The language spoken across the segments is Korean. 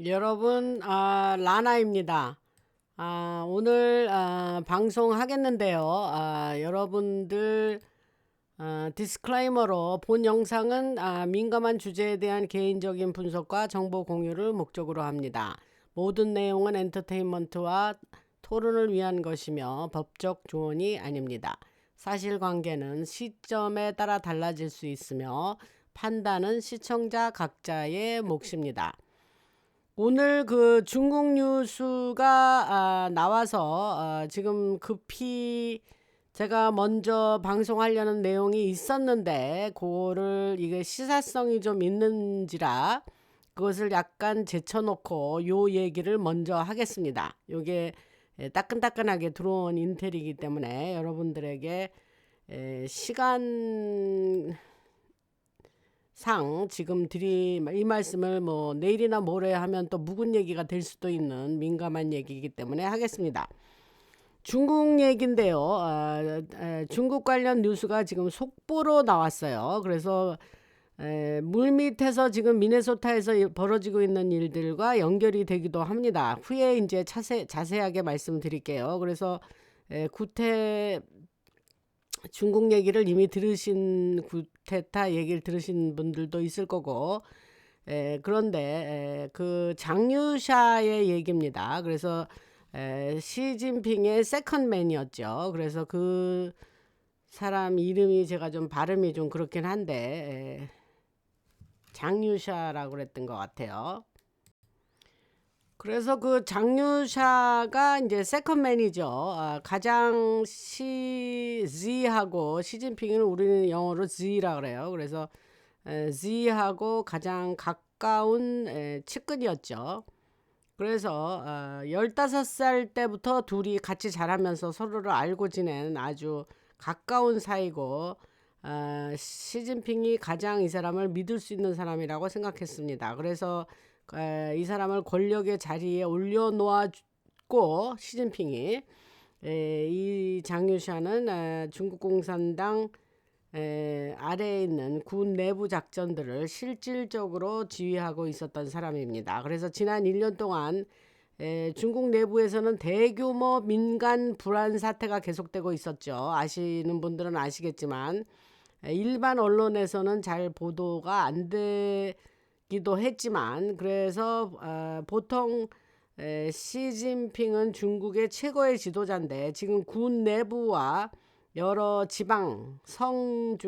여러분, 라나입니다. 오늘 방송하겠는데요. 여러분들 디스클레이머로 본 영상은 민감한 주제에 대한 개인적인 분석과 정보 공유를 목적으로 합니다. 모든 내용은 엔터테인먼트와 토론을 위한 것이며 법적 조언이 아닙니다. 사실관계는 시점에 따라 달라질 수 있으며 판단은 시청자 각자의 몫입니다. 오늘 그 중국 뉴스가 나와서 지금 급히 제가 먼저 방송하려는 내용이 있었는데 그거를 이게 시사성이 좀 있는지라 그것을 약간 제쳐놓고 요 얘기를 먼저 하겠습니다. 요게 따끈따끈하게 들어온 인텔이기 때문에 여러분들에게 시간 상 지금 이 말씀을 뭐 내일이나 모레 하면 또 묵은 얘기가 될 수도 있는 민감한 얘기이기 때문에 하겠습니다. 중국 얘기인데요. 중국 관련 뉴스가 지금 속보로 나왔어요. 그래서 물밑에서 지금 미네소타에서 벌어지고 있는 일들과 연결이 되기도 합니다. 후에 이제 자세하게 말씀드릴게요. 그래서 구태 중국 얘기를 이미 들으신 구테타 얘기를 들으신 분들도 있을 거고 그런데 그 장유샤의 얘기입니다. 그래서 시진핑의 세컨맨이었죠. 그래서 그 사람 이름이 제가 좀 발음이 좀 그렇긴 한데 장유샤라고 그랬던 것 같아요. 그래서 그 장유샤가 이제 세컨맨이죠. 가장 Z하고 시진핑은 우리는 영어로 Z라 그래요. 그래서 Z하고 가장 가까운 측근이었죠. 그래서 15살 때부터 둘이 같이 자라면서 서로를 알고 지낸 아주 가까운 사이고 시진핑이 가장 이 사람을 믿을 수 있는 사람이라고 생각했습니다. 그래서 이 사람을 권력의 자리에 올려놓았고 시진핑이 이 장유샤는 중국 공산당 아래에 있는 군 내부 작전들을 실질적으로 지휘하고 있었던 사람입니다. 그래서 지난 1년 동안 중국 내부에서는 대규모 민간 불안 사태가 계속되고 있었죠. 아시는 분들은 아시겠지만 일반 언론에서는 잘 보도가 안 되기도 했지만 그래서 보통 시진핑은 중국의 최고의 지도자인데 지금 군 내부와 여러 지방 성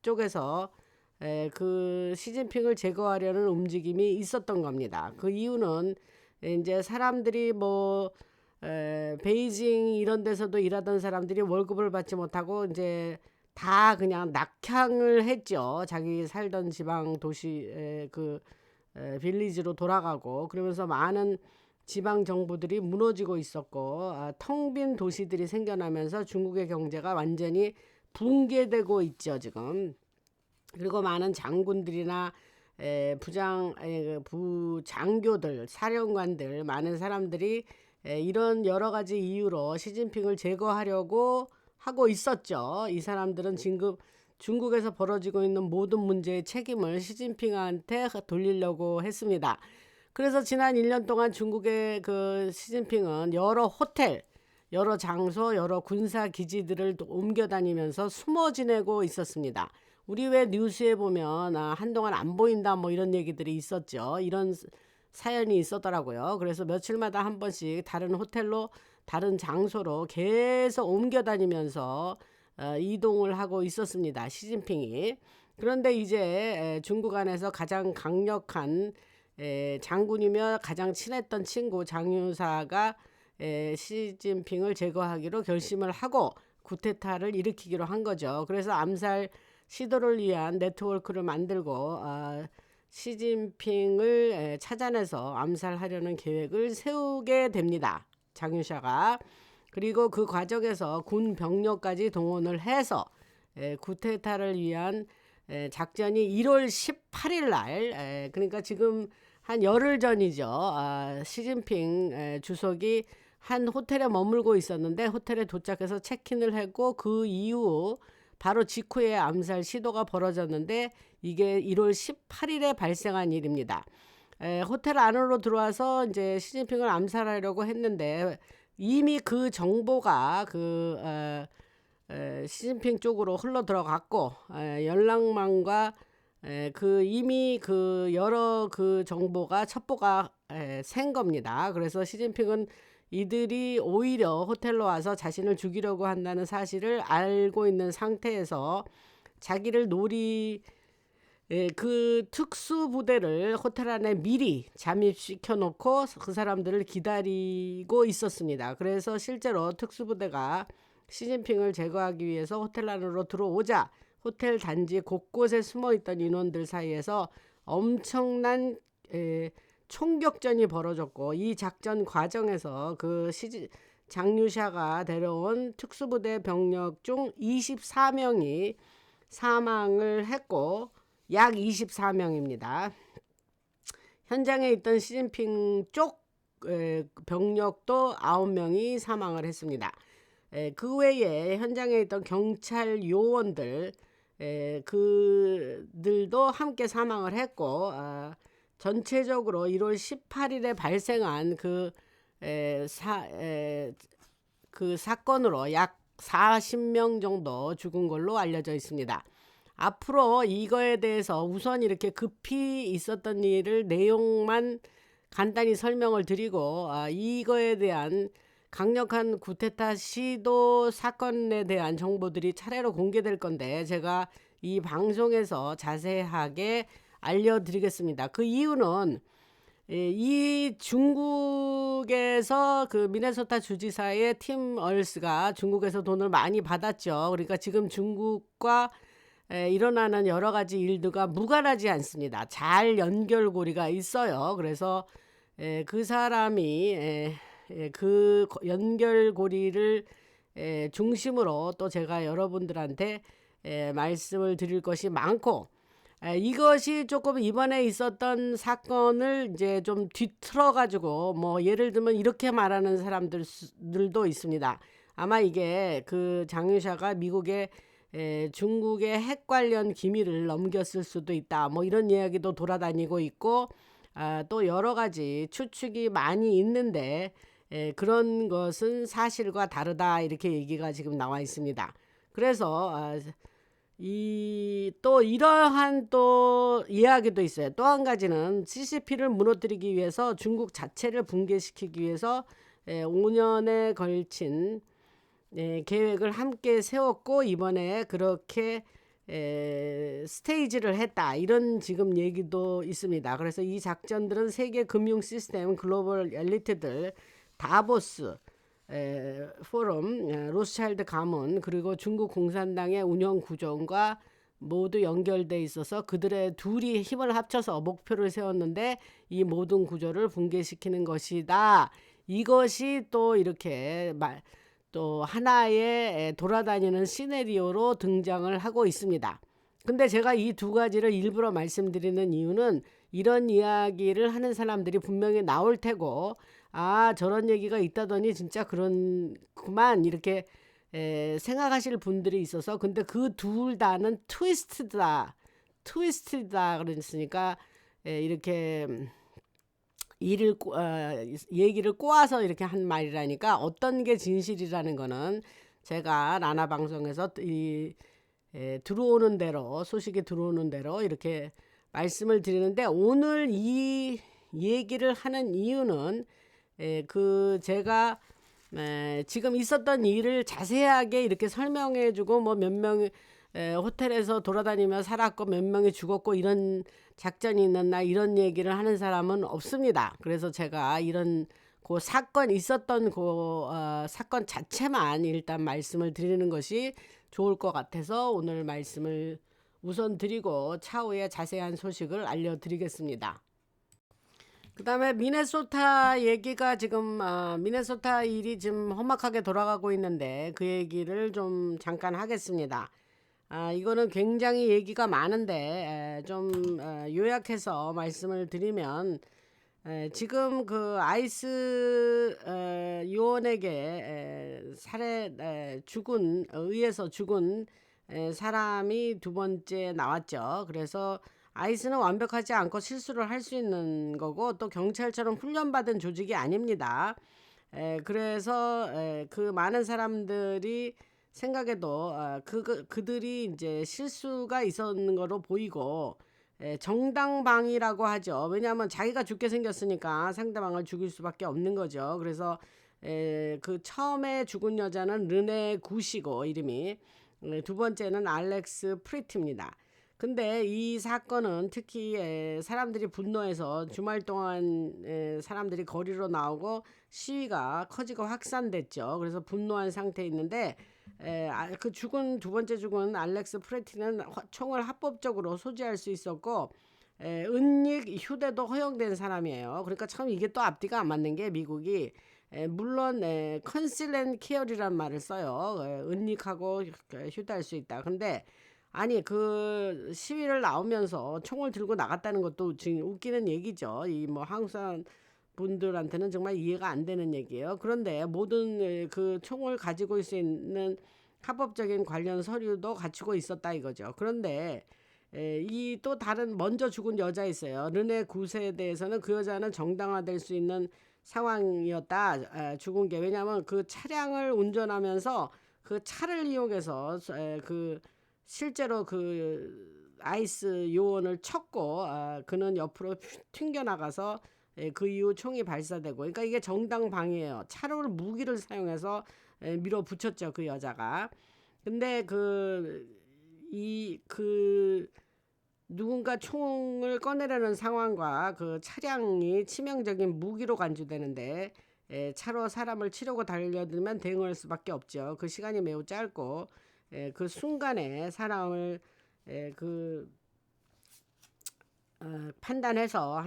쪽에서 그 시진핑을 제거하려는 움직임이 있었던 겁니다. 그 이유는 이제 사람들이 뭐 베이징 이런 데서도 일하던 사람들이 월급을 받지 못하고 이제 다 그냥 낙향을 했죠. 자기 살던 지방 도시 그 빌리지로 돌아가고 그러면서 많은 지방 정부들이 무너지고 있었고 텅 빈 도시들이 생겨나면서 중국의 경제가 완전히 붕괴되고 있죠 지금. 그리고 많은 장군들이나 부장교들 사령관들 많은 사람들이 이런 여러 가지 이유로 시진핑을 제거하려고 하고 있었죠. 이 사람들은 지금 중국에서 벌어지고 있는 모든 문제의 책임을 시진핑한테 돌리려고 했습니다. 그래서 지난 1년 동안 중국의 그 시진핑은 여러 호텔, 여러 장소, 여러 군사 기지들을 옮겨 다니면서 숨어 지내고 있었습니다. 우리 왜 뉴스에 보면 한동안 안 보인다 뭐 이런 얘기들이 있었죠. 이런 사연이 있었더라고요. 그래서 며칠마다 한 번씩 다른 호텔로 다른 장소로 계속 옮겨 다니면서 이동을 하고 있었습니다. 시진핑이. 그런데 이제 중국 안에서 가장 강력한 장군이며 가장 친했던 친구 장유사가 시진핑을 제거하기로 결심을 하고 쿠데타를 일으키기로 한 거죠. 그래서 암살 시도를 위한 네트워크를 만들고 시진핑을 찾아내서 암살하려는 계획을 세우게 됩니다. 장유샤가. 그리고 그 과정에서 군 병력까지 동원을 해서 쿠데타를 위한 작전이 1월 18일 날 그러니까 지금 한 열흘 전이죠. 시진핑 주석이 한 호텔에 머물고 있었는데 호텔에 도착해서 체크인을 했고 그 이후 바로 직후에 암살 시도가 벌어졌는데 이게 1월 18일에 발생한 일입니다. 호텔 안으로 들어와서 이제 시진핑을 암살하려고 했는데 이미 그 정보가 시진핑 쪽으로 흘러 들어갔고 연락망과 이미 여러 정보가 첩보가 샌 겁니다. 그래서 시진핑은 이들이 오히려 호텔로 와서 자신을 죽이려고 한다는 사실을 알고 있는 상태에서 자기를 그 특수부대를 호텔 안에 미리 잠입시켜 놓고 그 사람들을 기다리고 있었습니다. 그래서 실제로 특수부대가 시진핑을 제거하기 위해서 호텔 안으로 들어오자 호텔 단지 곳곳에 숨어있던 인원들 사이에서 엄청난 총격전이 벌어졌고, 이 작전 과정에서 장유샤가 데려온 특수부대 병력 중 24명이 사망을 했고, 약 24명입니다. 현장에 있던 시진핑 쪽 병력도 9명이 사망을 했습니다. 그 외에 현장에 있던 경찰 요원들 그들도 함께 사망을 했고, 전체적으로 1월 18일에 발생한 그 사건으로 약 40명 정도 죽은 걸로 알려져 있습니다. 앞으로 이거에 대해서 우선 이렇게 급히 있었던 일을 내용만 간단히 설명을 드리고, 이거에 대한 강력한 쿠데타 시도 사건에 대한 정보들이 차례로 공개될 건데 제가 이 방송에서 자세하게 알려드리겠습니다. 그 이유는 이 중국에서 미네소타 주지사의 팀 얼스가 중국에서 돈을 많이 받았죠. 그러니까 지금 중국과 일어나는 여러 가지 일들과 무관하지 않습니다. 잘 연결고리가 있어요. 그래서 그 사람이 그 연결고리를 중심으로 또 제가 여러분들한테 말씀을 드릴 것이 많고, 이것이 조금 이번에 있었던 사건을 이제 좀 뒤틀어 가지고 뭐 예를 들면 이렇게 말하는 사람들도 있습니다. 아마 이게 장유샤가 미국에 중국의 핵 관련 기밀을 넘겼을 수도 있다, 뭐 이런 이야기도 돌아다니고 있고, 또 여러 가지 추측이 많이 있는데 그런 것은 사실과 다르다, 이렇게 얘기가 지금 나와 있습니다. 그래서 또 이러한 또 이야기도 있어요. 또 한 가지는 CCP를 무너뜨리기 위해서 중국 자체를 붕괴시키기 위해서 5년에 걸친 계획을 함께 세웠고, 이번에 그렇게 스테이지를 했다, 이런 지금 얘기도 있습니다. 그래서 이 작전들은 세계 금융 시스템 글로벌 엘리트들, 다보스 포럼, 로스차일드 가문, 그리고 중국 공산당의 운영 구조과 모두 연결돼 있어서 그들의 둘이 힘을 합쳐서 목표를 세웠는데 이 모든 구조를 붕괴시키는 것이다. 이것이 또 이렇게 또 하나의 돌아다니는 시나리오로 등장을 하고 있습니다. 근데 제가 이 두 가지를 일부러 말씀드리는 이유는 이런 이야기를 하는 사람들이 분명히 나올 테고, 저런 얘기가 있다더니 진짜 그만 이렇게 생각하실 분들이 있어서, 근데 그 둘 다는 트위스트다 그랬으니까 이렇게 얘기를 꼬아서 이렇게 한 말이라니까, 어떤 게 진실이라는 거는 제가 라나 방송에서 들어오는 대로, 소식이 들어오는 대로 이렇게 말씀을 드리는데, 오늘 이 얘기를 하는 이유는 제가 지금 있었던 일을 자세하게 이렇게 설명해주고, 뭐 몇 명이 호텔에서 돌아다니며 살았고 몇 명이 죽었고 이런 작전이 있는 이런 얘기를 하는 사람은 없습니다. 그래서 제가 이런 있었던 사건 자체만 일단 말씀을 드리는 것이 좋을 것 같아서 오늘 말씀을 우선 드리고 차후에 자세한 소식을 알려드리겠습니다. 그 다음에 미네소타 얘기가 지금 미네소타 일이 지금 험악하게 돌아가고 있는데 그 얘기를 좀 잠깐 하겠습니다. 이거는 굉장히 얘기가 많은데 좀 요약해서 말씀을 드리면, 지금 아이스 요원에게 의해서 죽은 사람이 두 번째 나왔죠. 그래서 아이스는 완벽하지 않고 실수를 할 수 있는 거고 또 경찰처럼 훈련받은 조직이 아닙니다. 그래서 그 많은 사람들이 생각해도 그들이 이제 실수가 있었는 거로 보이고 정당방위라고 하죠. 왜냐하면 자기가 죽게 생겼으니까 상대방을 죽일 수밖에 없는 거죠. 그래서 그 처음에 죽은 여자는 르네 굿이고 이름이 두 번째는 알렉스 프리티입니다. 근데 이 사건은 특히 사람들이 분노해서 주말 동안 사람들이 거리로 나오고 시위가 커지고 확산됐죠. 그래서 분노한 상태에 있는데 그 두 번째 죽은 알렉스 프레티는 총을 합법적으로 소지할 수 있었고 은닉 휴대도 허용된 사람이에요. 그러니까 참 이게 또 앞뒤가 안 맞는 게 미국이 물론 컨실렌 케어리란 말을 써요. 은닉하고 휴대할 수 있다. 근데 아니 그 시위를 나오면서 총을 들고 나갔다는 것도 지금 웃기는 얘기죠. 이 뭐 한국 사람 분들한테는 정말 이해가 안 되는 얘기예요. 그런데 모든 그 총을 가지고 있을 수 있는 합법적인 관련 서류도 갖추고 있었다 이거죠. 그런데 이 또 다른 먼저 죽은 여자 있어요. 르네 굿에 대해서는 그 여자는 정당화될 수 있는 상황이었다. 죽은 게 왜냐하면 그 차량을 운전하면서 그 차를 이용해서 그 실제로 그 아이스 요원을 쳤고 그는 옆으로 튕겨 나가서 그 이후 총이 발사되고 그러니까 이게 정당 방위예요. 차로 무기를 사용해서 밀어붙였죠 그 여자가. 근데 누군가 총을 꺼내려는 상황과 그 차량이 치명적인 무기로 간주되는데 차로 사람을 치려고 달려들면 대응할 수밖에 없죠. 그 시간이 매우 짧고 그 순간에 사람을 판단해서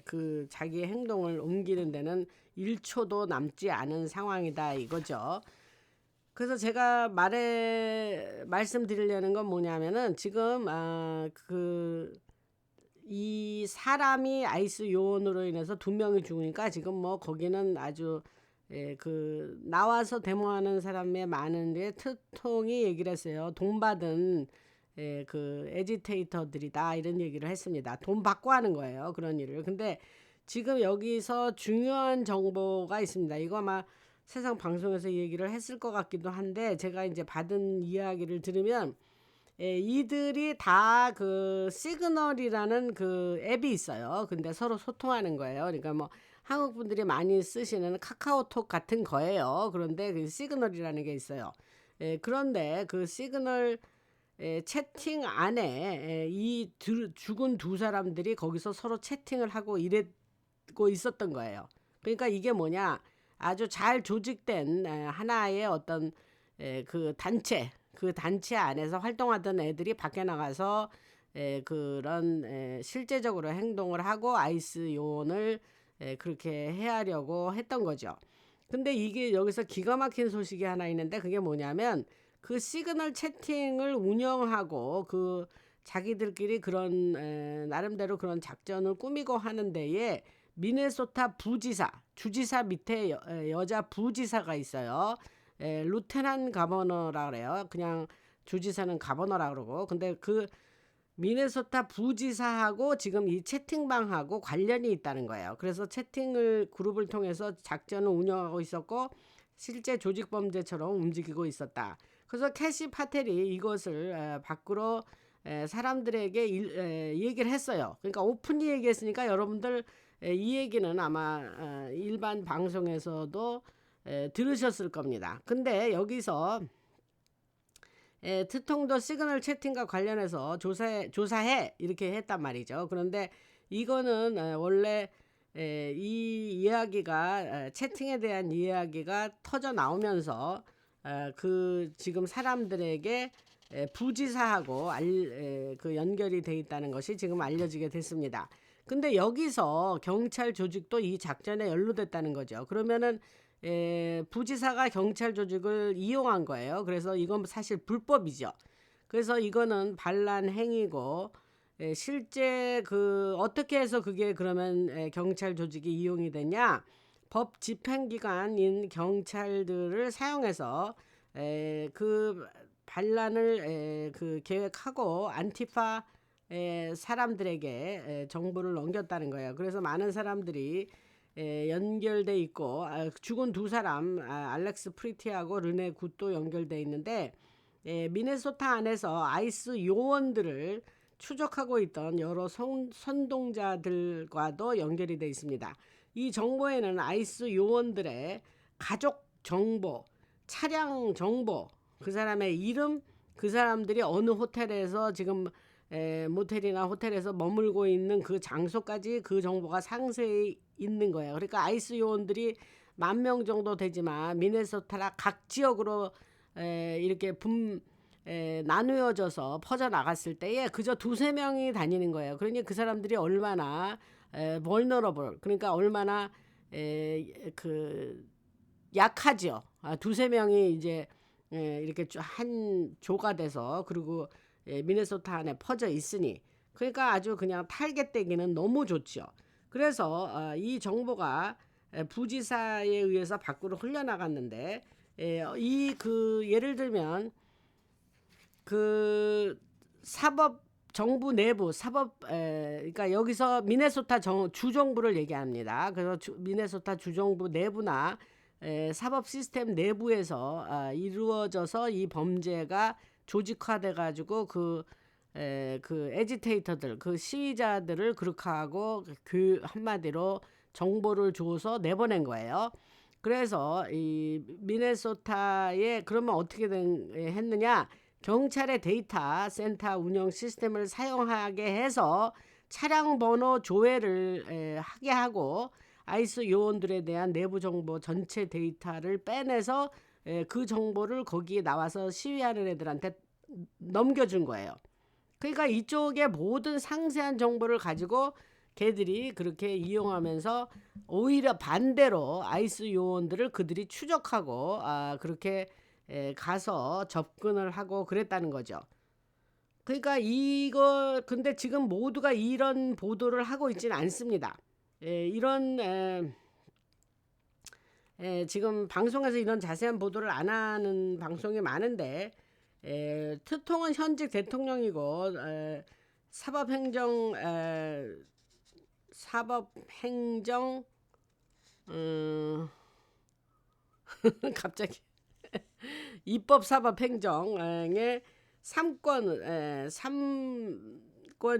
그 자기의 행동을 옮기는 데는 1초도 남지 않은 상황이다 이거죠. 그래서 제가 말씀드리려는 건 뭐냐면은 지금 이 사람이 아이스 요원으로 인해서 2명이 죽으니까 지금 뭐 거기는 아주 그 나와서 데모하는 사람의 많은 게 트통이 얘기를 했어요. 돈 받은 그 에지테이터들이다 이런 얘기를 했습니다. 돈 받고 하는 거예요. 그런 일을. 근데 지금 여기서 중요한 정보가 있습니다. 이거 아마 세상 방송에서 얘기를 했을 것 같기도 한데 제가 이제 받은 이야기를 들으면 이들이 다 그 시그널이라는 그 앱이 있어요. 근데 서로 소통하는 거예요. 그러니까 뭐 한국 분들이 많이 쓰시는 카카오톡 같은 거예요. 그런데 그 시그널이라는 게 있어요. 그런데 그 시그널 채팅 안에 이 죽은 두 사람들이 거기서 서로 채팅을 하고 이랬고 있었던 거예요. 그러니까 이게 뭐냐 아주 잘 조직된 하나의 어떤 그 단체 안에서 활동하던 애들이 밖에 나가서 그런 실제적으로 행동을 하고 아이스 요원을 그렇게 헤아려고 했던 거죠. 근데 이게 여기서 기가 막힌 소식이 하나 있는데 그게 뭐냐면 그 시그널 채팅을 운영하고 그 자기들끼리 그런 나름대로 그런 작전을 꾸미고 하는 데에 미네소타 주지사 밑에 여자 부지사가 있어요. 루테난 가버너라 그래요. 그냥 주지사는 가버너라 그러고. 근데 그 미네소타 부지사하고 지금 이 채팅방하고 관련이 있다는 거예요. 그래서 그룹을 통해서 작전을 운영하고 있었고 실제 조직 범죄처럼 움직이고 있었다. 그래서 캐시 파텔이 이것을 밖으로 사람들에게 얘기를 했어요. 그러니까 오픈히 얘기했으니까 여러분들 이 얘기는 아마 일반 방송에서도 들으셨을 겁니다. 근데 여기서 트통도 시그널 채팅과 관련해서 조사해 이렇게 했단 말이죠. 그런데 이거는 원래 이 이야기가 채팅에 대한 이야기가 터져 나오면서 그 지금 사람들에게 부지사하고 그 연결이 돼 있다는 것이 지금 알려지게 됐습니다. 근데 여기서 경찰 조직도 이 작전에 연루됐다는 거죠. 그러면은 부지사가 경찰 조직을 이용한 거예요. 그래서 이건 사실 불법이죠. 그래서 이거는 반란 행위고 실제 그 어떻게 해서 그게 그러면 경찰 조직이 이용이 되냐? 법 집행기관인 경찰들을 사용해서 그 반란을 그 계획하고 안티파 사람들에게 정보를 넘겼다는 거예요. 그래서 많은 사람들이 연결돼 있고 죽은 두 사람 알렉스 프리티하고 르네 굿도 연결돼 있는데 미네소타 안에서 아이스 요원들을 추적하고 있던 여러 선동자들과도 연결이 되어 있습니다. 이 정보에는 아이스 요원들의 가족 정보, 차량 정보, 그 사람의 이름, 그 사람들이 어느 호텔에서 지금 모텔이나 호텔에서 머물고 있는 그 장소까지 그 정보가 상세히 있는 거예요. 그러니까 아이스 요원들이 10,000명 정도 되지만 미네소타 각 지역으로 이렇게 나누어져서 퍼져 나갔을 때에 그저 2-3명이 다니는 거예요. 그러니 그 사람들이 얼마나 vulnerable, 그러니까 얼마나 그 약하죠. 2-3명이 이제 이렇게 한 조가 돼서 그리고 미네소타 안에 퍼져 있으니 그러니까 아주 그냥 타겟되기는 너무 좋죠. 그래서 이 정보가 부지사에 의해서 밖으로 흘려나갔는데 이 예를 들면 그 사법 정부 내부 사법 그러니까 여기서 미네소타 주정부를 얘기합니다. 그래서 미네소타 주정부 내부나 사법 시스템 내부에서 이루어져서 이 범죄가 조직화돼 가지고 그 에지테이터들, 그 시위자들을 그렇게 하고 한마디로 정보를 줘서 내보낸 거예요. 그래서 이 미네소타에 그러면 어떻게 했느냐? 경찰의 데이터 센터 운영 시스템을 사용하게 해서 차량 번호 조회를 하게 하고 아이스 요원들에 대한 내부 정보 전체 데이터를 빼내서 그 정보를 거기에 나와서 시위하는 애들한테 넘겨준 거예요. 그러니까 이쪽의 모든 상세한 정보를 가지고 걔들이 그렇게 이용하면서 오히려 반대로 아이스 요원들을 그들이 추적하고 그렇게 가서 접근을 하고 그랬다는 거죠. 그러니까 근데 지금 모두가 이런 보도를 하고 있지는 않습니다. 이런 지금 방송에서 이런 자세한 보도를 안 하는 방송이 많은데 트통은 현직 대통령이고 사법행정 갑자기 입법사법행정의 3권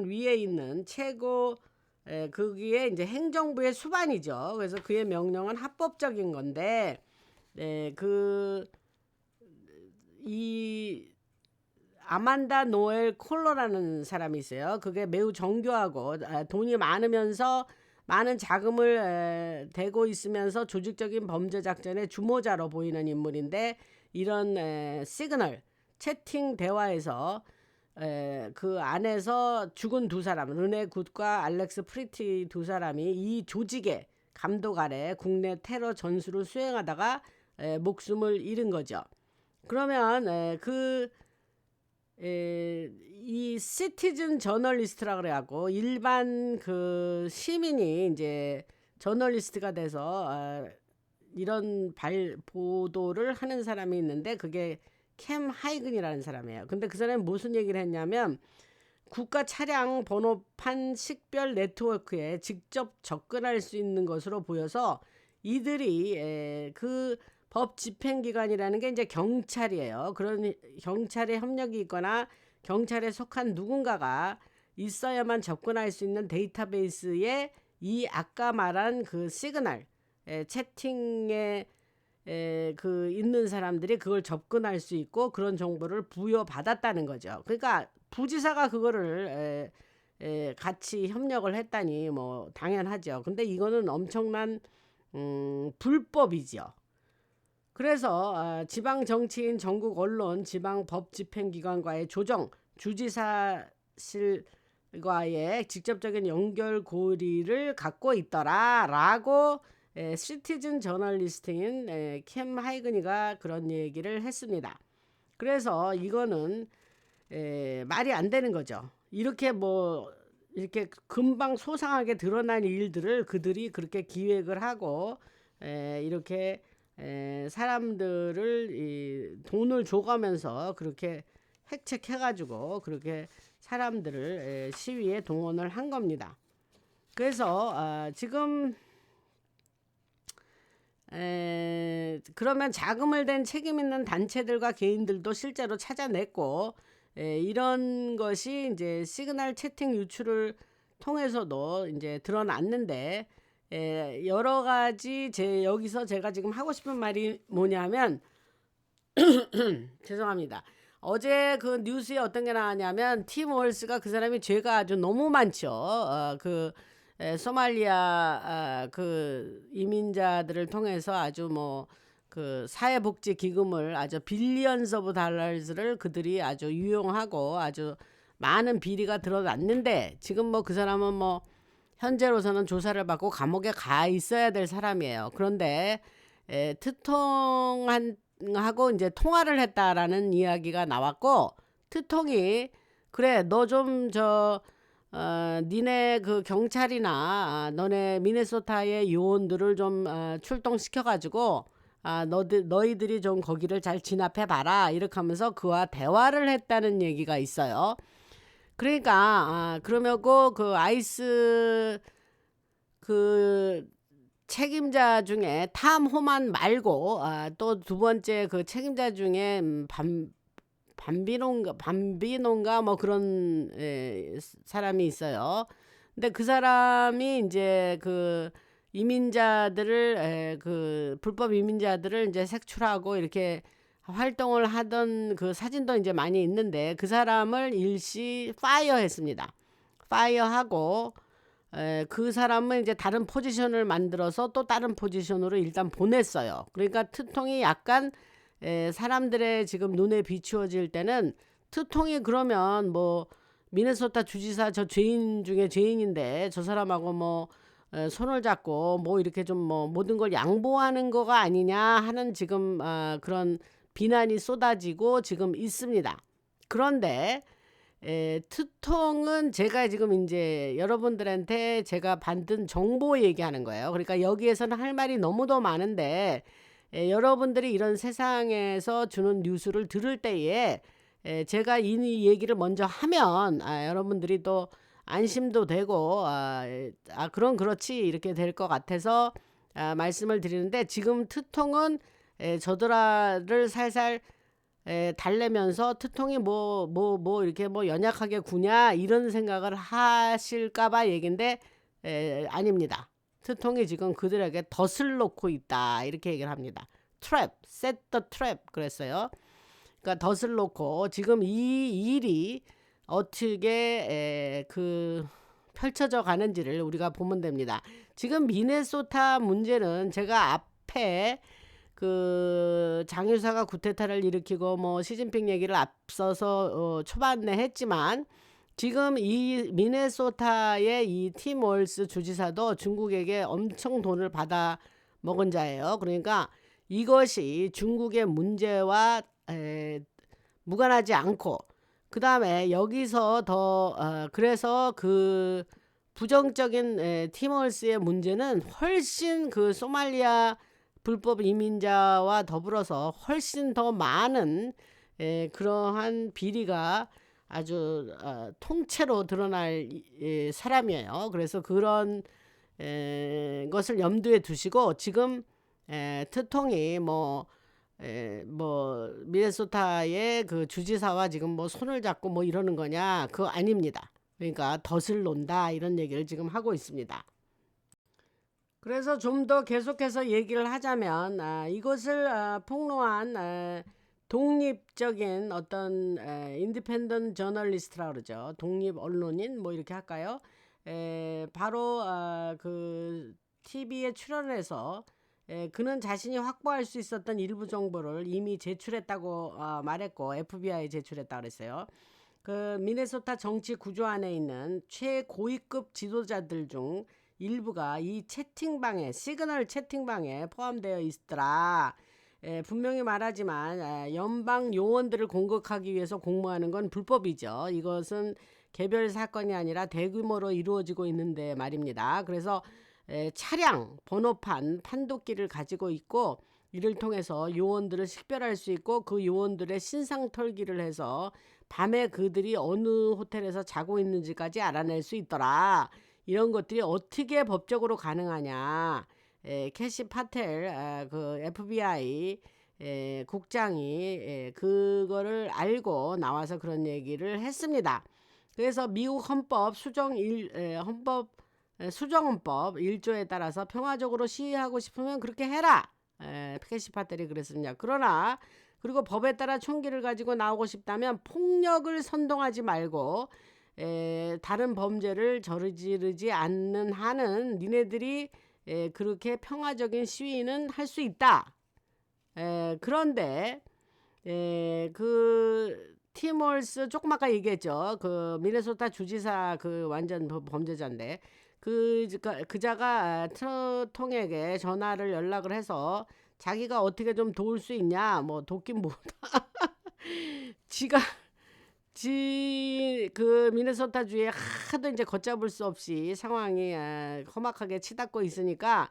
위에 있는 최고 그게 이제 행정부의 수반이죠. 그래서 그의 명령은 합법적인 건데 이 아만다 노엘 콜러라는 사람이 있어요. 그게 매우 정교하고 돈이 많으면서 많은 자금을 대고 있으면서 조직적인 범죄 작전의 주모자로 보이는 인물인데 이런 시그널 채팅 대화에서 그 안에서 죽은 두 사람 르네 굿과 알렉스 프리티 두 사람이 이 조직의 감독 아래 국내 테러 전술을 수행하다가 목숨을 잃은 거죠. 그러면 이 시티즌 저널리스트라 그래갖고 일반 그 시민이 이제 저널리스트가 돼서 이런 보도를 하는 사람이 있는데 그게 캠 하이근이라는 사람이에요. 근데 그 사람이 무슨 얘기를 했냐면 국가 차량 번호판 식별 네트워크에 직접 접근할 수 있는 것으로 보여서 이들이 그 법 집행기관이라는 게 이제 경찰이에요. 그런 경찰의 협력이 있거나 경찰에 속한 누군가가 있어야만 접근할 수 있는 데이터베이스에 이 아까 말한 그 시그널 채팅에 그 있는 사람들이 그걸 접근할 수 있고 그런 정보를 부여받았다는 거죠. 그러니까 부지사가 그거를 같이 협력을 했다니 뭐 당연하죠. 근데 이거는 엄청난 불법이죠. 그래서 지방 정치인, 전국 언론, 지방 법 집행기관과의 조정, 주지사실과의 직접적인 연결고리를 갖고 있더라라고 시티즌 저널리스트인 캠 하이그니가 그런 얘기를 했습니다. 그래서 이거는 말이 안 되는 거죠. 이렇게 금방 소상하게 드러난 일들을 그들이 그렇게 기획을 하고 이렇게 사람들을 돈을 줘가면서 그렇게 획책해가지고 그렇게 사람들을 시위에 동원을 한 겁니다. 그래서 지금 그러면 자금을 댄 책임 있는 단체들과 개인들도 실제로 찾아냈고, 이런 것이 이제 시그널 채팅 유출을 통해서도 이제 드러났는데, 여러 가지 여기서 제가 지금 하고 싶은 말이 뭐냐면 죄송합니다. 어제 그 뉴스에 어떤 게 나왔냐면 팀 월스가 그 사람이 죄가 아주 너무 많죠. 소말리아 그 이민자들을 통해서 아주 뭐 그 사회복지 기금을 아주 빌리언스 오브 달러를 그들이 아주 유용하고 아주 많은 비리가 드러났는데, 지금 뭐 그 사람은 뭐 현재로서는 조사를 받고 감옥에 가 있어야 될 사람이에요. 그런데 트통하고 이제 통화를 했다라는 이야기가 나왔고, 트통이 그래 너 좀 니네 그 경찰이나 너네 미네소타의 요원들을 좀 출동시켜 가지고 너희들이 좀 거기를 잘 진압해 봐라, 이렇게 하면서 그와 대화를 했다는 얘기가 있어요. 그러니까 그러면 그 아이스 그 책임자 중에 탐 호만 말고 또 두 번째 그 책임자 중에 밤비노인가 뭐 그런 사람이 있어요. 근데 그 사람이 이제 그 이민자들을 그 불법 이민자들을 이제 색출하고 이렇게 활동을 하던 그 사진도 이제 많이 있는데, 그 사람을 일시 파이어했습니다. 파이어하고 그 사람은 이제 다른 포지션을 만들어서 또 다른 포지션으로 일단 보냈어요. 그러니까 트통이 약간 사람들의 지금 눈에 비추어질 때는, 트통이 그러면 뭐 미네소타 주지사 저 죄인 중에 죄인인데 저 사람하고 뭐 손을 잡고 뭐 이렇게 좀 뭐 모든 걸 양보하는 거가 아니냐 하는 지금 그런 비난이 쏟아지고 지금 있습니다. 그런데 트통은 제가 지금 이제 여러분들한테 제가 받은 정보 얘기하는 거예요. 그러니까 여기에서는 할 말이 너무도 많은데, 여러분들이 이런 세상에서 주는 뉴스를 들을 때에 제가 이 얘기를 먼저 하면 여러분들이 또 안심도 되고 그럼 그렇지 이렇게 될 것 같아서 말씀을 드리는데, 지금 트통은 저들아를 살살 달래면서 트통이 뭐 이렇게 뭐 연약하게 구냐 이런 생각을 하실까봐 얘긴데 아닙니다. 트통이 지금 그들에게 덫을 놓고 있다 이렇게 얘기를 합니다. 트랩, set the trap 그랬어요. 그러니까 덫을 놓고 지금 이 일이 어떻게 펼쳐져 가는지를 우리가 보면 됩니다. 지금 미네소타 문제는 제가 앞에 그 장유사가 쿠데타를 일으키고 뭐 시진핑 얘기를 앞서서 초반에 했지만, 지금 이 미네소타의 이 팀 월스 주지사도 중국에게 엄청 돈을 받아 먹은 자예요. 그러니까 이것이 중국의 문제와 무관하지 않고, 그 다음에 여기서 더 그래서 그 부정적인 팀 월스의 문제는 훨씬 그 소말리아 불법 이민자와 더불어서 훨씬 더 많은 그러한 비리가 아주 통째로 드러날 사람이에요. 그래서 그런 것을 염두에 두시고, 지금 트통이 뭐 미네소타의 그 주지사와 지금 뭐 손을 잡고 뭐 이러는 거냐, 그거 아닙니다. 그러니까 덫을 놓는다 이런 얘기를 지금 하고 있습니다. 그래서 좀 더 계속해서 얘기를 하자면 이것을 폭로한 독립적인 어떤 인디펜던트 저널리스트라 그러죠. 독립 언론인 뭐 이렇게 할까요? 바로 그 TV에 출연해서 그는 자신이 확보할 수 있었던 일부 정보를 이미 제출했다고 말했고, FBI에 제출했다고 그랬어요. 그 미네소타 정치 구조 안에 있는 최고위급 지도자들 중 일부가 이 채팅방에, 시그널 채팅방에 포함되어 있더라. 분명히 말하지만 연방 요원들을 공격하기 위해서 공모하는 건 불법이죠. 이것은 개별 사건이 아니라 대규모로 이루어지고 있는데 말입니다. 그래서 차량, 번호판, 판독기를 가지고 있고, 이를 통해서 요원들을 식별할 수 있고 그 요원들의 신상 털기를 해서 밤에 그들이 어느 호텔에서 자고 있는지까지 알아낼 수 있더라. 이런 것들이 어떻게 법적으로 가능하냐. 캐시 파텔 그 FBI 국장이 그거를 알고 나와서 그런 얘기를 했습니다. 그래서 미국 헌법 수정헌법 1조에 따라서 평화적으로 시위하고 싶으면 그렇게 해라. 캐시 파텔이 그랬습니다. 그러나 그리고 법에 따라 총기를 가지고 나오고 싶다면 폭력을 선동하지 말고 다른 범죄를 저지르지 않는 한은 니네들이 그렇게 평화적인 시위는 할 수 있다. 그런데 그 팀월스 조금 아까 얘기했죠. 그 미네소타 주지사 그 완전 범죄자인데 그자가 트통에게 전화를 연락을 해서 자기가 어떻게 좀 도울 수 있냐 뭐 돕긴 뭐다. 지가 그 미네소타 주에 하도 이제 걷잡을 수 없이 상황이 험악하게 치닫고 있으니까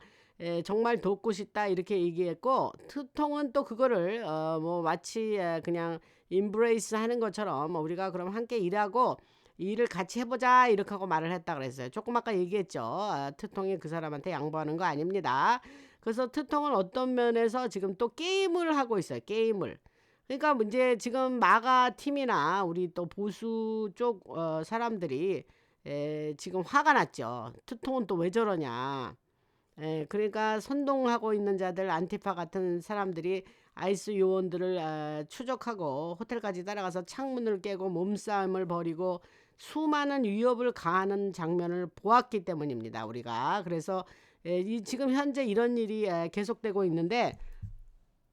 정말 돕고 싶다 이렇게 얘기했고 트통은 또 그거를 뭐 마치 그냥 인브레이스 하는 것처럼 우리가 그럼 함께 일하고 일을 같이 해보자 이렇게 하고 말을 했다 그랬어요. 조금 아까 얘기했죠. 트통이 그 사람한테 양보하는 거 아닙니다. 그래서 트통은 어떤 면에서 지금 또 게임을 하고 있어요. 게임을. 그러니까 이제 지금 마가 팀이나 우리 또 보수 쪽 사람들이 지금 화가 났죠. 트통은 또 왜 저러냐. 그러니까 선동하고 있는 자들 안티파 같은 사람들이 아이스 요원들을 추적하고 호텔까지 따라가서 창문을 깨고 몸싸움을 벌이고 수많은 위협을 가하는 장면을 보았기 때문입니다. 우리가 그래서 지금 현재 이런 일이 계속되고 있는데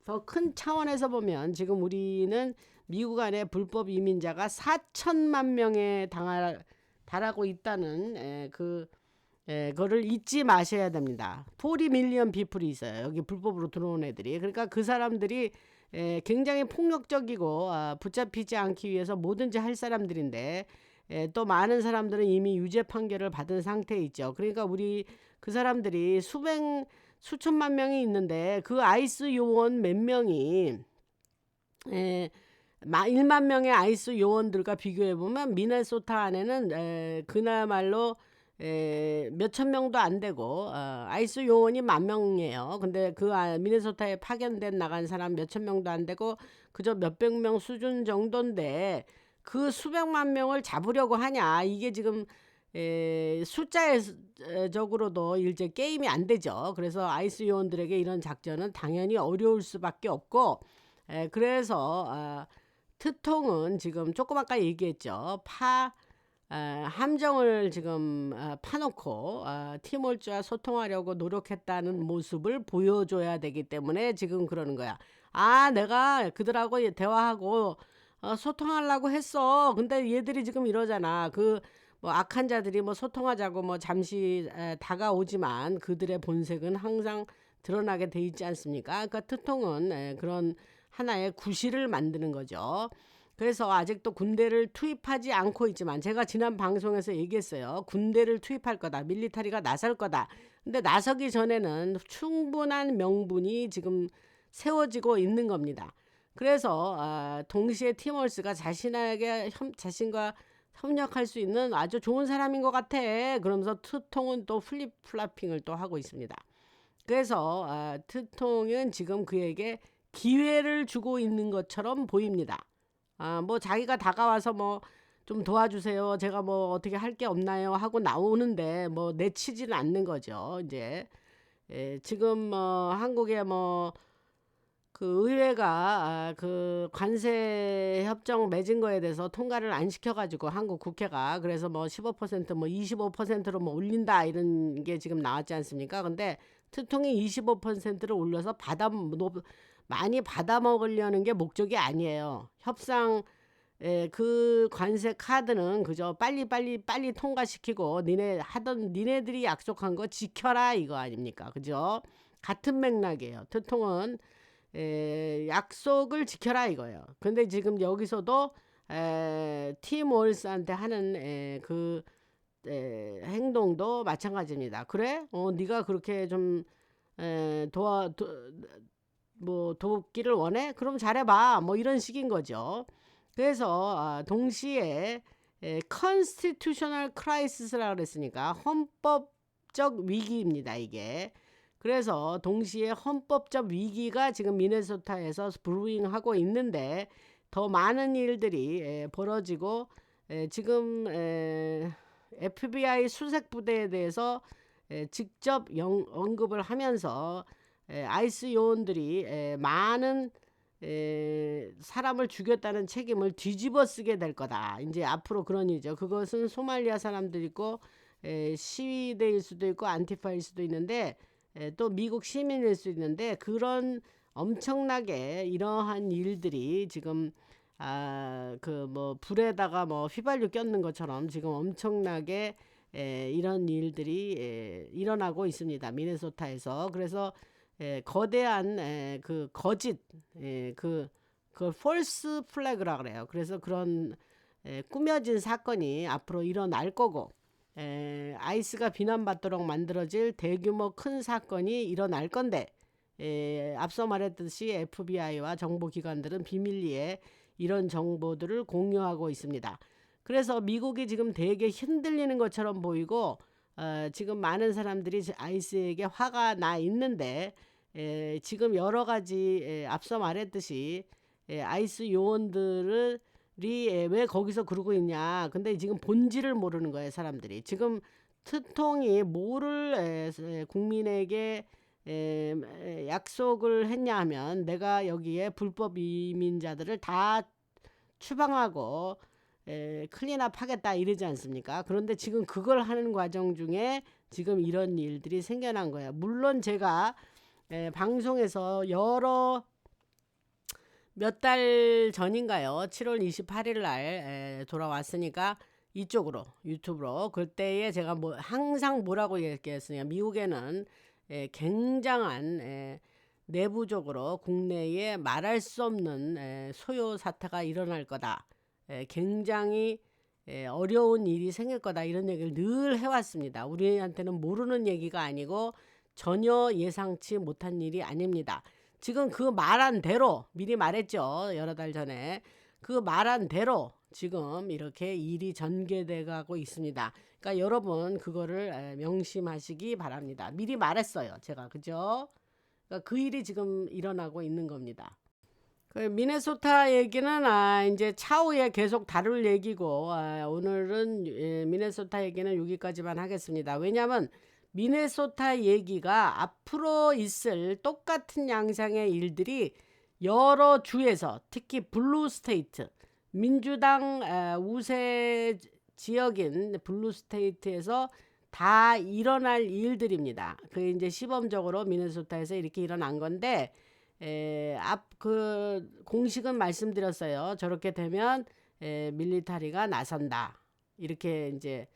더 큰 차원에서 보면 지금 우리는 미국 안에 불법 이민자가 4천만 명에 달하고 있다는 그거를 잊지 마셔야 됩니다. 40 밀리언 피플이 있어요. 여기 불법으로 들어온 애들이. 그러니까 그 사람들이 굉장히 폭력적이고 붙잡히지 않기 위해서 뭐든지 할 사람들인데 또 많은 사람들은 이미 유죄 판결을 받은 상태에 있죠. 그러니까 우리 그 사람들이 수천만 명이 있는데 그 아이스 요원 몇 명이 1만 명의 아이스 요원들과 비교해 보면 미네소타 안에는 그나말로 몇천 명도 안 되고 아이스 요원이 10,000명이에요. 근데 그 미네소타에 파견된 나간 사람 몇천 명도 안 되고 그저 몇백 명 수준 정도인데 그 수백만 명을 잡으려고 하냐. 이게 지금 숫자적으로도 일제 게임이 안 되죠. 그래서 아이스 요원들에게 이런 작전은 당연히 어려울 수밖에 없고 그래서 트통은 지금 조금 아까 얘기했죠. 함정을 지금 파놓고 팀월주와 소통하려고 노력했다는 모습을 보여줘야 되기 때문에 지금 그러는 거야. 내가 그들하고 대화하고 소통하려고 했어. 근데 얘들이 지금 이러잖아. 뭐 악한 자들이 뭐 소통하자고 뭐 잠시 다가오지만 그들의 본색은 항상 드러나게 돼 있지 않습니까? 그러니까 트통은 그런 하나의 구실을 만드는 거죠. 그래서 아직도 군대를 투입하지 않고 있지만 제가 지난 방송에서 얘기했어요. 군대를 투입할 거다. 밀리터리가 나설 거다. 근데 나서기 전에는 충분한 명분이 지금 세워지고 있는 겁니다. 그래서 동시에 팀월스가 자신과 협력할 수 있는 아주 좋은 사람인 것 같아. 그러면서 트통은 또 플립플라핑을 또 하고 있습니다. 그래서 트통은 지금 그에게 기회를 주고 있는 것처럼 보입니다. 뭐 자기가 다가와서 뭐 좀 도와주세요. 제가 뭐 어떻게 할 게 없나요? 하고 나오는데 뭐 내치지는 않는 거죠. 이제 지금 한국에 그 의회가 그 관세 협정 맺은 거에 대해서 통과를 안 시켜가지고 한국 국회가 그래서 뭐 15%뭐 25%로 뭐 올린다 이런 게 지금 나왔지 않습니까? 근데 트통이 25%를 올려서 많이 받아 먹으려는 게 목적이 아니에요. 협상 그 관세 카드는 그저 빨리 통과시키고 니네들이 약속한 거 지켜라 이거 아닙니까? 그죠? 같은 맥락이에요. 트통은 약속을 지켜라 이거예요. 근데 지금 여기서도 팀 월스한테 하는 그 행동도 마찬가지입니다. 그래? 네가 그렇게 좀 돕기를 원해? 그럼 잘해봐. 뭐 이런 식인 거죠. 그래서 동시에 constitutional crisis라고 그랬으니까 헌법적 위기입니다, 이게. 그래서 동시에 헌법적 위기가 지금 미네소타에서 브루잉하고 있는데 더 많은 일들이 벌어지고 지금 FBI 수색 부대에 대해서 직접 언급을 하면서 아이스 요원들이 많은 사람을 죽였다는 책임을 뒤집어 쓰게 될 거다. 이제 앞으로 그런 일이죠. 그것은 소말리아 사람들 있고 시위대일 수도 있고 안티파일 수도 있는데 또 미국 시민일 수도 있는데 그런 엄청나게 이러한 일들이 지금 그 뭐 불에다가 뭐 휘발유 꼈는 것처럼 지금 엄청나게 이런 일들이 일어나고 있습니다. 미네소타에서. 그래서 거대한 그 거짓 그 폴스 플래그라 그래요. 그래서 그런 꾸며진 사건이 앞으로 일어날 거고 아이스가 비난받도록 만들어질 대규모 큰 사건이 일어날 건데 앞서 말했듯이 FBI와 정보기관들은 비밀리에 이런 정보들을 공유하고 있습니다. 그래서 미국이 지금 되게 흔들리는 것처럼 보이고 지금 많은 사람들이 아이스에게 화가 나 있는데 지금 여러 가지 앞서 말했듯이 아이스 요원들이 왜 거기서 그러고 있냐. 근데 지금 본질을 모르는 거예요, 사람들이. 지금 트통이 뭐를 국민에게 약속을 했냐 하면 내가 여기에 불법 이민자들을 다 추방하고 클린업 하겠다 이러지 않습니까? 그런데 지금 그걸 하는 과정 중에 지금 이런 일들이 생겨난 거예요. 물론 제가 방송에서 몇 달 전인가요? 7월 28일 날 돌아왔으니까 이쪽으로 유튜브로 그때에 제가 항상 뭐라고 얘기했으냐, 미국에는 굉장한 내부적으로 국내에 말할 수 없는 소요 사태가 일어날 거다. 굉장히 어려운 일이 생길 거다, 이런 얘기를 늘 해왔습니다. 우리한테는 모르는 얘기가 아니고 전혀 예상치 못한 일이 아닙니다. 지금 그 말한 대로 미리 말했죠. 여러 달 전에. 그 말한 대로 지금 이렇게 일이 전개돼 가고 있습니다. 그러니까 여러분 그거를 명심하시기 바랍니다. 미리 말했어요, 제가. 그죠? 그러니까 그 일이 지금 일어나고 있는 겁니다. 그 미네소타 얘기는 이제 차후에 계속 다룰 얘기고 오늘은 미네소타 얘기는 여기까지만 하겠습니다. 왜냐하면 미네소타 얘기가 앞으로 있을 똑같은 양상의 일들이 여러 주에서, 특히 블루 스테이트, 민주당 우세 지역인 블루 스테이트에서 다 일어날 일들입니다. 그 이제 시범적으로 미네소타에서 이렇게 일어난 건데 그 공식은 말씀드렸어요. 저렇게 되면 밀리터리가 나선다. 이렇게 이제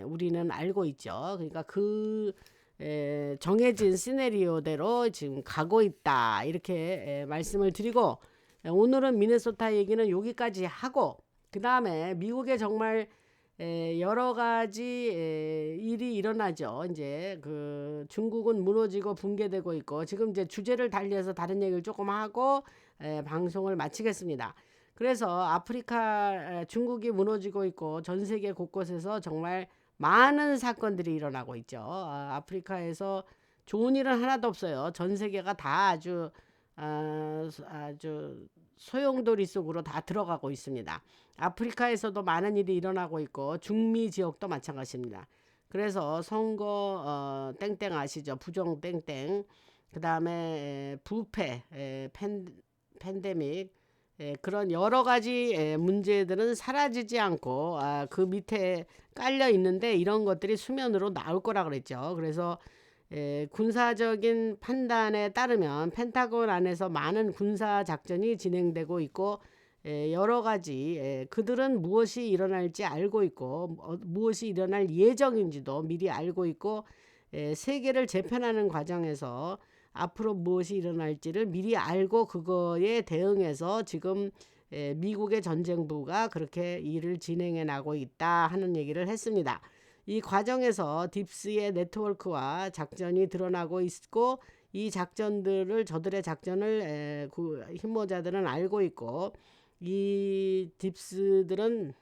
우리는 알고 있죠. 그러니까 그 정해진 시나리오대로 지금 가고 있다. 이렇게 말씀을 드리고 오늘은 미네소타 얘기는 여기까지 하고 그 다음에 미국에 정말 여러 가지 일이 일어나죠. 이제 그 중국은 무너지고 붕괴되고 있고 지금 이제 주제를 달리해서 다른 얘기를 조금 하고 방송을 마치겠습니다. 그래서 아프리카 중국이 무너지고 있고 전 세계 곳곳에서 정말 많은 사건들이 일어나고 있죠. 아프리카에서 좋은 일은 하나도 없어요. 전 세계가 다 아주 소용돌이 속으로 다 들어가고 있습니다. 아프리카에서도 많은 일이 일어나고 있고 중미 지역도 마찬가지입니다. 그래서 선거 땡땡 아시죠? 부정 땡땡. 그 다음에 부패, 팬데믹, 그런 여러 가지 문제들은 사라지지 않고 그 밑에 깔려 있는데 이런 것들이 수면으로 나올 거라 그랬죠. 그래서 군사적인 판단에 따르면 펜타곤 안에서 많은 군사 작전이 진행되고 있고 여러 가지 그들은 무엇이 일어날지 알고 있고 무엇이 일어날 예정인지도 미리 알고 있고 세계를 재편하는 과정에서 앞으로 무엇이 일어날지를 미리 알고 그거에 대응해서 지금 미국의 전쟁부가 그렇게 일을 진행해 나가고 있다 하는 얘기를 했습니다. 이 과정에서 딥스의 네트워크와 작전이 드러나고 있고 이 작전들을 저들의 작전을 힘모자들은 알고 있고 이 딥스들은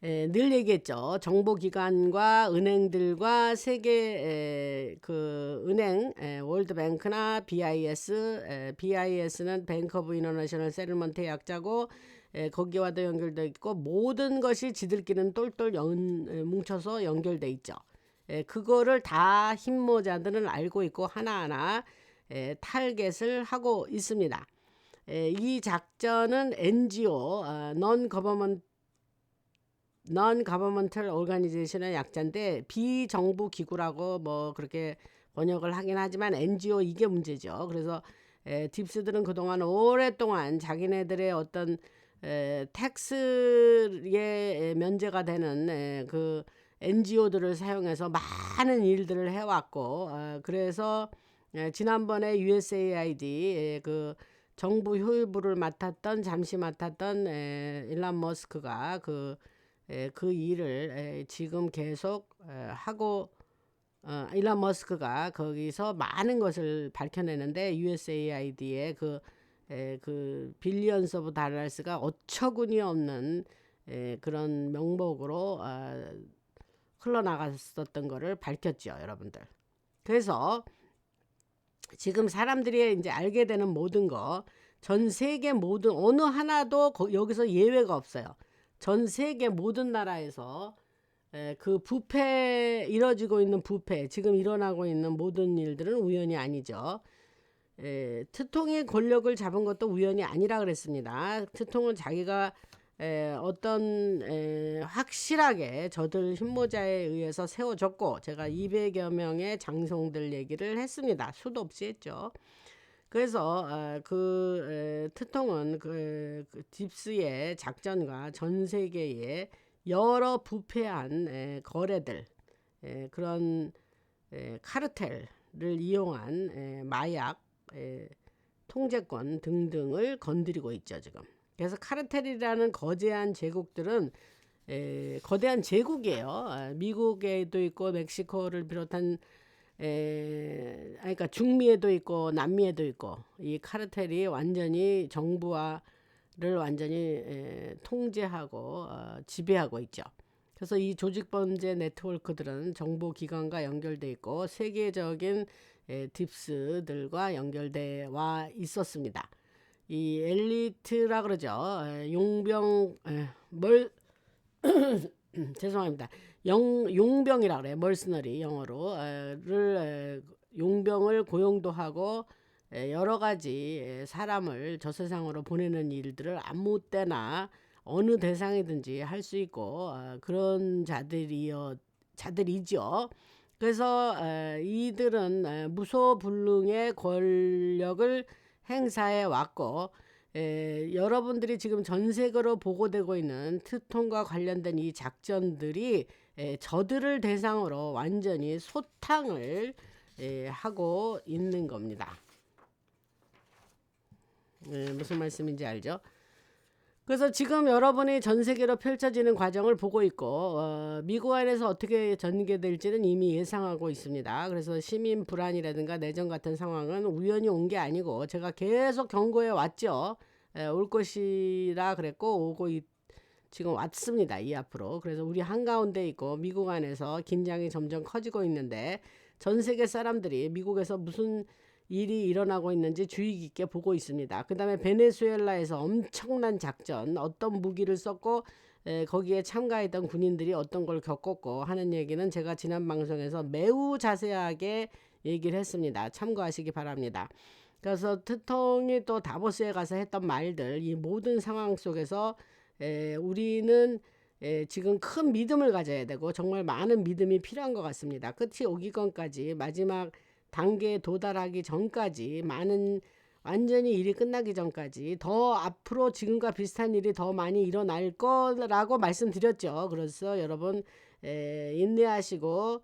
늘 얘기했죠. 정보기관과 은행들과 세계 그 은행 월드뱅크나 BIS는 뱅크 오브 인터내셔널 세틀먼트의 약자고 거기와도 연결돼 있고 모든 것이 지들끼리는 똘똘 뭉쳐서 연결돼 있죠. 그거를 다 힘모자들은 알고 있고 하나하나 타겟을 하고 있습니다. 이 작전은 NGO, Non-Governmental Organization의 약자인데 비정부 기구라고 뭐 그렇게 번역을 하긴 하지만 NGO 이게 문제죠. 그래서 딥스들은 그동안 오랫동안 자기네들의 어떤 텍스에 면제가 되는 그 NGO들을 사용해서 많은 일들을 해왔고 그래서 지난번에 USAID 그 정부 효율부를 잠시 맡았던 일론 머스크가 그 일을 지금 계속 하고 일론 머스크가 거기서 많은 것을 밝혀내는데 USAID의 그 빌리언스 오브 달러스가 어처구니 없는 그런 명목으로 흘러나갔었던 거를 밝혔죠, 여러분들. 그래서 지금 사람들이 이제 알게 되는 모든 거, 전 세계 모든 어느 하나도 여기서 예외가 없어요. 전 세계 모든 나라에서 그 이뤄지고 있는 지금 일어나고 있는 모든 일들은 우연이 아니죠. 트통이 권력을 잡은 것도 우연이 아니라 그랬습니다. 트통은 자기가 어떤 확실하게 저들 힘모자에 의해서 세워졌고 제가 200여 명의 장성들 얘기를 했습니다. 수도 없이 했죠. 그래서 트통은 그 딥스의 작전과 전 세계의 여러 부패한 거래들 그런 카르텔을 이용한 마약 통제권 등등을 건드리고 있죠 지금. 그래서 카르텔이라는 거대한 제국들은 거대한 제국이에요. 미국에도 있고 멕시코를 비롯한 그러니까 중미에도 있고 남미에도 있고 이 카르텔이 완전히 정부와를 완전히 통제하고 지배하고 있죠. 그래서 이 조직범죄 네트워크들은 정보기관과 연결돼 있고 세계적인 딥스들과 연결돼 와 있었습니다. 이 엘리트라 그러죠. 용병 죄송합니다. 용병이라 그래요. 멀스너리 영어로를 용병을 고용도 하고 여러 가지 사람을 저 세상으로 보내는 일들을 아무 때나 어느 대상이든지 할 수 있고 그런 자들이죠. 그래서 이들은 무소불능의 권력을 행사해 왔고 여러분들이 지금 전 세계로 보고되고 있는 트통과 관련된 이 작전들이 저들을 대상으로 완전히 소탕을 하고 있는 겁니다. 무슨 말씀인지 알죠? 그래서 지금 여러분이 전 세계로 펼쳐지는 과정을 보고 있고 미국 안에서 어떻게 전개될지는 이미 예상하고 있습니다. 그래서 시민 불안이라든가 내전 같은 상황은 우연히 온 게 아니고 제가 계속 경고해 왔죠. 올 것이라 그랬고 지금 왔습니다. 이 앞으로. 그래서 우리 한가운데 있고 미국 안에서 긴장이 점점 커지고 있는데 전 세계 사람들이 미국에서 무슨 일이 일어나고 있는지 주의 깊게 보고 있습니다. 그 다음에 베네수엘라에서 엄청난 작전, 어떤 무기를 썼고 거기에 참가했던 군인들이 어떤 걸 겪었고 하는 얘기는 제가 지난 방송에서 매우 자세하게 얘기를 했습니다. 참고하시기 바랍니다. 그래서 트통이 또 다보스에 가서 했던 말들, 이 모든 상황 속에서 우리는 지금 큰 믿음을 가져야 되고 정말 많은 믿음이 필요한 것 같습니다. 끝이 오기건까지 마지막 단계에 도달하기 전까지 완전히 일이 끝나기 전까지 더 앞으로 지금과 비슷한 일이 더 많이 일어날 거라고 말씀드렸죠. 그래서 여러분 인내하시고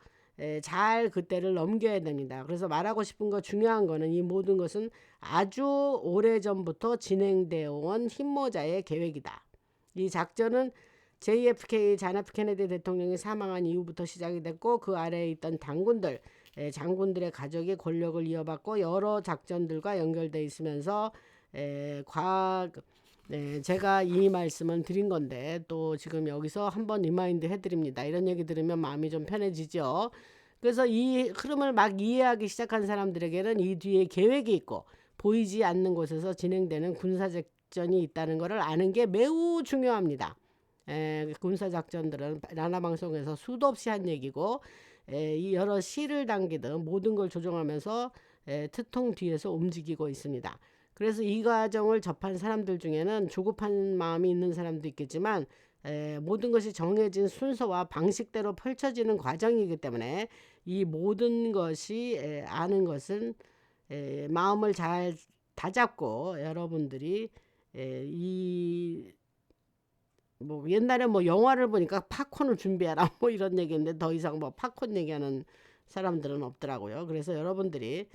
잘 그때를 넘겨야 됩니다. 그래서 말하고 싶은 거 중요한 거는 이 모든 것은 아주 오래전부터 진행되어 온 힘모자의 계획이다. 이 작전은 JFK 존 F 케네디 대통령이 사망한 이후부터 시작이 됐고 그 아래에 있던 장군들의 가족이 권력을 이어받고 여러 작전들과 연결되어 있으면서 네, 제가 이 말씀을 드린 건데 또 지금 여기서 한번 리마인드 해드립니다. 이런 얘기 들으면 마음이 좀 편해지죠. 그래서 이 흐름을 막 이해하기 시작한 사람들에게는 이 뒤에 계획이 있고 보이지 않는 곳에서 진행되는 군사작전이 있다는 것을 아는 게 매우 중요합니다. 군사작전들은 나나방송에서 수도 없이 한 얘기고 이 여러 실을 당기든 모든 걸 조종하면서 트통 뒤에서 움직이고 있습니다. 그래서 이 과정을 접한 사람들 중에는 조급한 마음이 있는 사람도 있겠지만 모든 것이 정해진 순서와 방식대로 펼쳐지는 과정이기 때문에 이 모든 것이 아는 것은 마음을 잘 다잡고 여러분들이 이 뭐 옛날에 뭐 영화를 보니까 팝콘을 준비하라 뭐 이런 얘기인데 더 이상 뭐 팝콘 얘기하는 사람들은 없더라고요. 그래서 여러분들이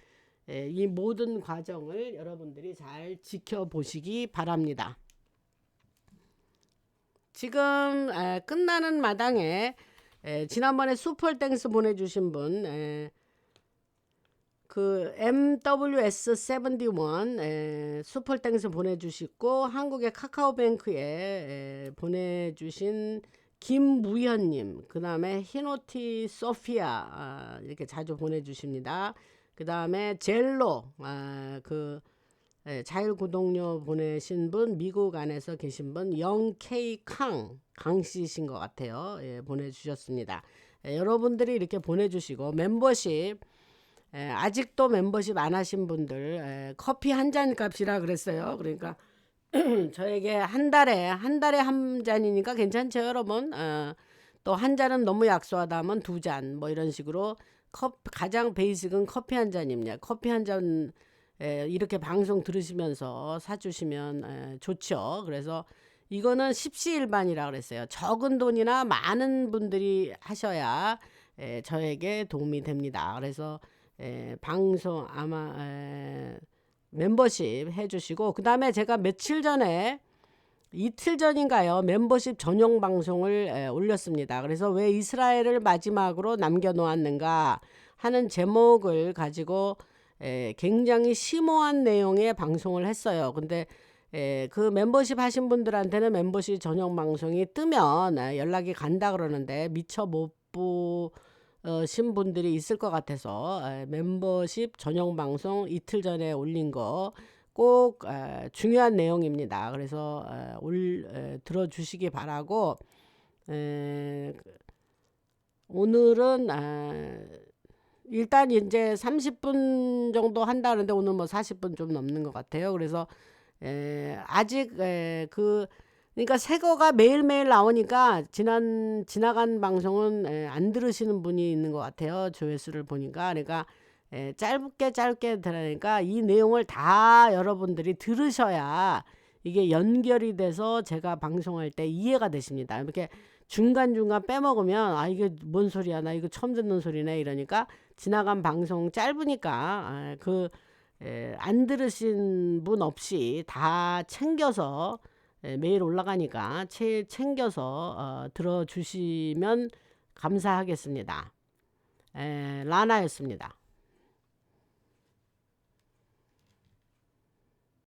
이 모든 과정을 여러분들이 잘 지켜보시기 바랍니다. 지금 끝나는 마당에 지난번에 슈퍼땡스 보내주신 분 그 MWS71 슈퍼땡스 보내주시고 한국의 카카오뱅크에 보내주신 김무현님, 그 다음에 히노티 소피아 이렇게 자주 보내주십니다. 그 다음에 젤로 자율구독료 보내신 분, 미국 안에서 계신 분 영K 강씨신 것 같아요. 보내주셨습니다. 여러분들이 이렇게 보내주시고 membership 아직도 멤버십 안 하신 분들 커피 한 잔 값이라 그랬어요. 그러니까 저에게 한 달에 한 잔이니까 괜찮죠, 여러분? 또 한 잔은 너무 약소하다 하면 두 잔 뭐 이런 식으로 가장 베이직은 커피 한 잔입니다. 커피 한 잔 이렇게 방송 들으시면서 사주시면 좋죠. 그래서 이거는 십시일반이라 그랬어요. 적은 돈이나 많은 분들이 하셔야 저에게 도움이 됩니다. 그래서 방송 아마 멤버십 해주시고, 그 다음에 제가 며칠 전에 이틀 전인가요, 멤버십 전용 방송을 올렸습니다. 그래서 왜 이스라엘을 마지막으로 남겨놓았는가 하는 제목을 가지고 굉장히 심오한 내용의 방송을 했어요. 근데 그 멤버십 하신 분들한테는 멤버십 전용 방송이 뜨면 연락이 간다 그러는데 미처 못 보신 분들이 있을 것 같아서 멤버십 전용 방송 이틀 전에 올린 거 꼭 중요한 내용입니다. 그래서 들어주시기 바라고, 오늘은 일단 이제 30분 정도 한다는데 오늘 뭐 40분 좀 넘는 것 같아요. 그래서 아직 그러니까 새 거가 매일매일 나오니까 지나간 방송은 안 들으시는 분이 있는 것 같아요. 조회수를 보니까. 그러니까 짧게 들으니까 이 내용을 다 여러분들이 들으셔야 이게 연결이 돼서 제가 방송할 때 이해가 되십니다. 이렇게 중간중간 빼먹으면 이게 뭔 소리야, 나 이거 처음 듣는 소리네 이러니까 지나간 방송 짧으니까 안 들으신 분 없이 다 챙겨서 매일 올라가니까 챙겨서 들어주시면 감사하겠습니다. 라나였습니다.